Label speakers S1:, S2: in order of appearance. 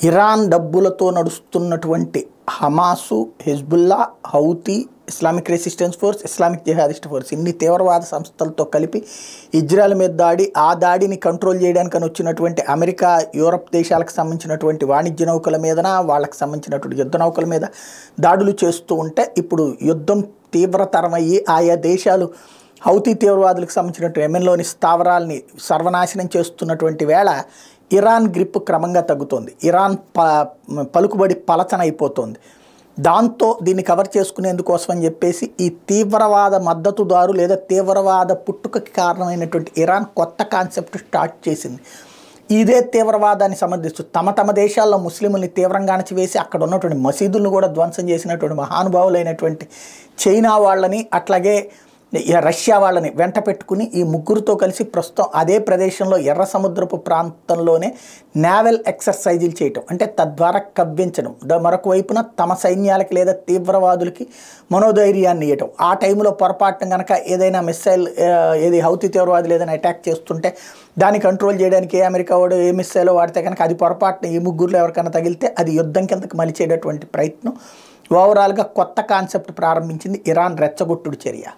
S1: Iran డబ్బులతో నడుస్తున్నటువంటి Hamas, Hezbollah, Houthi, Islamic resistance force, Islamic jihadist force ఇన్ని తీవ్రవాద సంస్థలతో కలిపి ఇజ్రాయెల్ మీద దాడి, ఆ దాడిని కంట్రోల్ చేయడానికని వచ్చినటువంటి అమెరికా, యూరప్ దేశాలకు సంబంధించినటువంటి వాణిజ్య నౌకల మీదన, వాళ్ళకి సంబంధించినటువంటి యుద్ధ నౌకల మీద దాడులు చేస్తూ ఉంటే ఇప్పుడు యుద్ధం తీవ్రతరమయ్యి ఆయా దేశాలు హౌతీ తీవ్రవాదులకు సంబంధించినటువంటి యెమెన్లోని స్థావరాల్ని సర్వనాశనం చేస్తున్నటువంటి వేళ ఇరాన్ గ్రిప్ క్రమంగా తగ్గుతోంది. ఇరాన్ పలుకుబడి పలచనైపోతోంది. దాంతో దీన్ని కవర్ చేసుకునేందుకోసం అని చెప్పేసి ఈ తీవ్రవాద మద్దతుదారు లేదా తీవ్రవాద పుట్టుకకి కారణమైనటువంటి ఇరాన్ కొత్త కాన్సెప్ట్ స్టార్ట్ చేసింది. ఇదే తీవ్రవాదాన్ని సమర్థిస్తూ తమ దేశాల్లో ముస్లింలని తీవ్రంగా అణచివేసి అక్కడ ఉన్నటువంటి మసీదులను కూడా ధ్వంసం చేసినటువంటి మహానుభావులైనటువంటి చైనా వాళ్ళని, అట్లాగే రష్యా వాళ్ళని వెంట పెట్టుకుని ఈ ముగ్గురుతో కలిసి ప్రస్తుతం అదే ప్రదేశంలో ఎర్ర సముద్రపు ప్రాంతంలోనే నేవల్ ఎక్సర్సైజులు చేయటం, అంటే తద్వారా కవ్వించడం, మరొక వైపున తమ సైన్యాలకి లేదా తీవ్రవాదులకి మనోధైర్యాన్ని ఇవ్వటం. ఆ టైంలో పొరపాటున కనుక ఏదైనా మిస్సైల్ హౌతీ తీవ్రవాదులు ఏదైనా అటాక్ చేస్తుంటే దాన్ని కంట్రోల్ చేయడానికి అమెరికా వాడు ఏ మిస్సైల్ వాడితే కనుక అది పొరపాటున ఈ ముగ్గురులో ఎవరికైనా తగిలితే అది యుద్ధం కిందకి మలిచేటటువంటి ప్రయత్నం ఓవరాల్గా కొత్త కాన్సెప్ట్ ప్రారంభించింది ఇరాన్ రెచ్చగొట్టుడు చర్య.